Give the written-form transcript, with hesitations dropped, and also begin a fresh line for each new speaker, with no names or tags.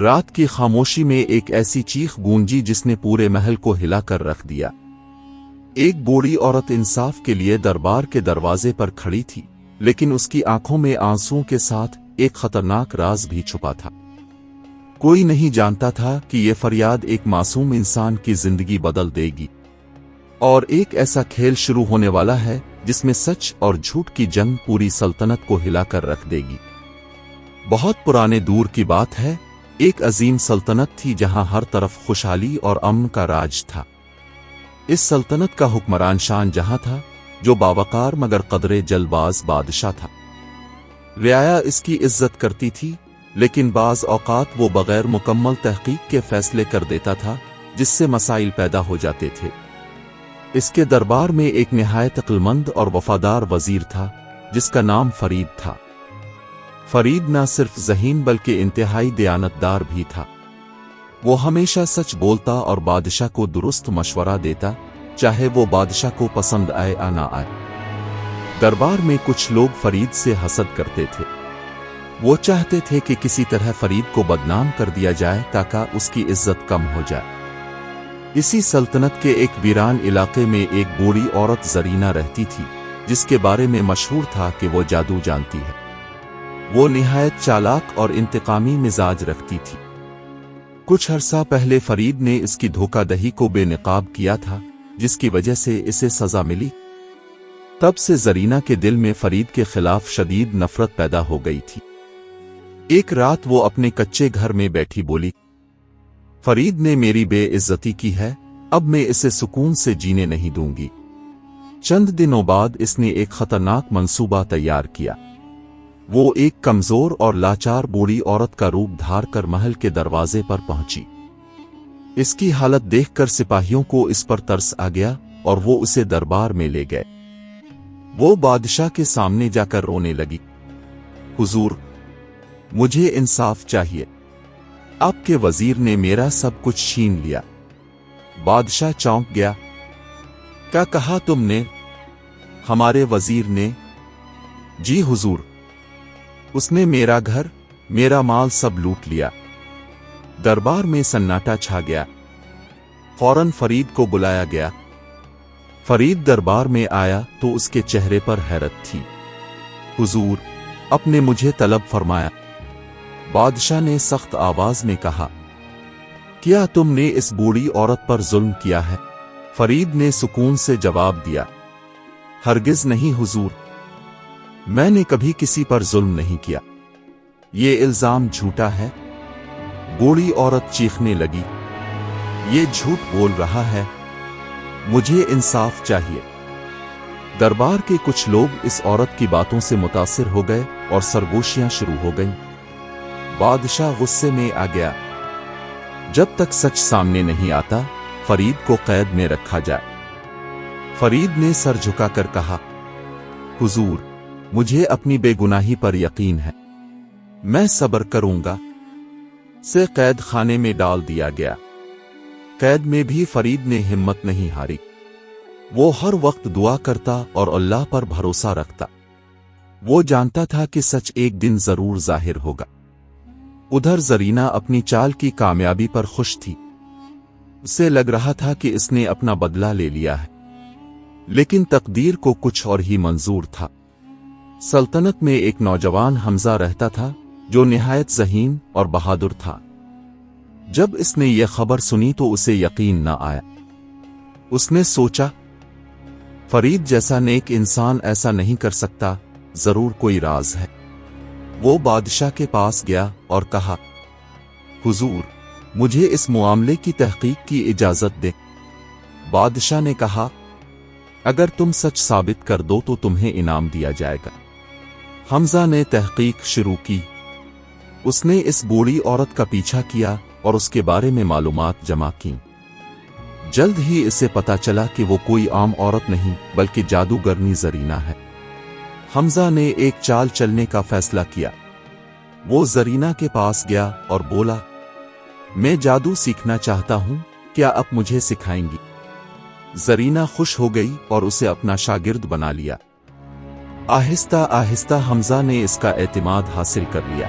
رات کی خاموشی میں ایک ایسی چیخ گونجی جس نے پورے محل کو ہلا کر رکھ دیا۔ ایک بوڑھی عورت انصاف کے لیے دربار کے دروازے پر کھڑی تھی، لیکن اس کی آنکھوں میں آنسوؤں کے ساتھ ایک خطرناک راز بھی چھپا تھا۔ کوئی نہیں جانتا تھا کہ یہ فریاد ایک معصوم انسان کی زندگی بدل دے گی، اور ایک ایسا کھیل شروع ہونے والا ہے جس میں سچ اور جھوٹ کی جنگ پوری سلطنت کو ہلا کر رکھ دے گی۔ بہت پرانے دور کی بات ہے، ایک عظیم سلطنت تھی جہاں ہر طرف خوشحالی اور امن کا راج تھا۔ اس سلطنت کا حکمران شاہ جہاں تھا، جو باوقار مگر قدرے جلد باز بادشاہ تھا۔ رعایا اس کی عزت کرتی تھی، لیکن بعض اوقات وہ بغیر مکمل تحقیق کے فیصلے کر دیتا تھا، جس سے مسائل پیدا ہو جاتے تھے۔ اس کے دربار میں ایک نہایت عقلمند اور وفادار وزیر تھا، جس کا نام فرید تھا۔ فرید نہ صرف ذہین بلکہ انتہائی دیانتدار بھی تھا۔ وہ ہمیشہ سچ بولتا اور بادشاہ کو درست مشورہ دیتا، چاہے وہ بادشاہ کو پسند آئے یا نہ آئے۔ دربار میں کچھ لوگ فرید سے حسد کرتے تھے۔ وہ چاہتے تھے کہ کسی طرح فرید کو بدنام کر دیا جائے تاکہ اس کی عزت کم ہو جائے۔ اسی سلطنت کے ایک ویران علاقے میں ایک بوڑھی عورت زرینہ رہتی تھی، جس کے بارے میں مشہور تھا کہ وہ جادو جانتی ہے۔ وہ نہایت چالاک اور انتقامی مزاج رکھتی تھی۔ کچھ عرصہ پہلے فرید نے اس کی دھوکہ دہی کو بے نقاب کیا تھا، جس کی وجہ سے اسے سزا ملی۔ تب سے زرینہ کے دل میں فرید کے خلاف شدید نفرت پیدا ہو گئی تھی۔ ایک رات وہ اپنے کچے گھر میں بیٹھی بولی، فرید نے میری بے عزتی کی ہے، اب میں اسے سکون سے جینے نہیں دوں گی۔ چند دنوں بعد اس نے ایک خطرناک منصوبہ تیار کیا۔ وہ ایک کمزور اور لاچار بوڑھی عورت کا روپ دھار کر محل کے دروازے پر پہنچی۔ اس کی حالت دیکھ کر سپاہیوں کو اس پر ترس آ گیا اور وہ اسے دربار میں لے گئے۔ وہ بادشاہ کے سامنے جا کر رونے لگی، حضور، مجھے انصاف چاہیے، آپ کے وزیر نے میرا سب کچھ چھین لیا۔ بادشاہ چونک گیا، کیا کہا تم نے؟ ہمارے وزیر نے؟ جی حضور، اس نے میرا گھر، میرا مال سب لوٹ لیا۔ دربار میں سناٹا چھا گیا۔ فوراً فرید کو بلایا گیا۔ فرید دربار میں آیا تو اس کے چہرے پر حیرت تھی۔ حضور، آپ نے مجھے طلب فرمایا؟ بادشاہ نے سخت آواز میں کہا، کیا تم نے اس بوڑھی عورت پر ظلم کیا ہے؟ فرید نے سکون سے جواب دیا، ہرگز نہیں حضور، میں نے کبھی کسی پر ظلم نہیں کیا، یہ الزام جھوٹا ہے۔ بوڑھی عورت چیخنے لگی، یہ جھوٹ بول رہا ہے، مجھے انصاف چاہیے۔ دربار کے کچھ لوگ اس عورت کی باتوں سے متاثر ہو گئے اور سرگوشیاں شروع ہو گئیں۔ بادشاہ غصے میں آ گیا، جب تک سچ سامنے نہیں آتا فرید کو قید میں رکھا جائے۔ فرید نے سر جھکا کر کہا، حضور، مجھے اپنی بے گناہی پر یقین ہے، میں صبر کروں گا۔ سے قید خانے میں ڈال دیا گیا۔ قید میں بھی فرید نے ہمت نہیں ہاری۔ وہ ہر وقت دعا کرتا اور اللہ پر بھروسہ رکھتا۔ وہ جانتا تھا کہ سچ ایک دن ضرور ظاہر ہوگا۔ ادھر زرینہ اپنی چال کی کامیابی پر خوش تھی۔ اسے لگ رہا تھا کہ اس نے اپنا بدلہ لے لیا ہے، لیکن تقدیر کو کچھ اور ہی منظور تھا۔ سلطنت میں ایک نوجوان حمزہ رہتا تھا جو نہایت ذہین اور بہادر تھا۔ جب اس نے یہ خبر سنی تو اسے یقین نہ آیا۔ اس نے سوچا، فرید جیسا نیک انسان ایسا نہیں کر سکتا، ضرور کوئی راز ہے۔ وہ بادشاہ کے پاس گیا اور کہا، حضور، مجھے اس معاملے کی تحقیق کی اجازت دیں۔ بادشاہ نے کہا، اگر تم سچ ثابت کر دو تو تمہیں انعام دیا جائے گا۔ حمزہ نے تحقیق شروع کی۔ اس نے اس بوڑھی عورت کا پیچھا کیا اور اس کے بارے میں معلومات جمع کیں۔ جلد ہی اسے پتا چلا کہ وہ کوئی عام عورت نہیں بلکہ جادوگرنی زرینہ ہے۔ حمزہ نے ایک چال چلنے کا فیصلہ کیا۔ وہ زرینہ کے پاس گیا اور بولا، میں جادو سیکھنا چاہتا ہوں، کیا آپ مجھے سکھائیں گی؟ زرینہ خوش ہو گئی اور اسے اپنا شاگرد بنا لیا۔ آہستہ آہستہ حمزہ نے اس کا اعتماد حاصل کر لیا۔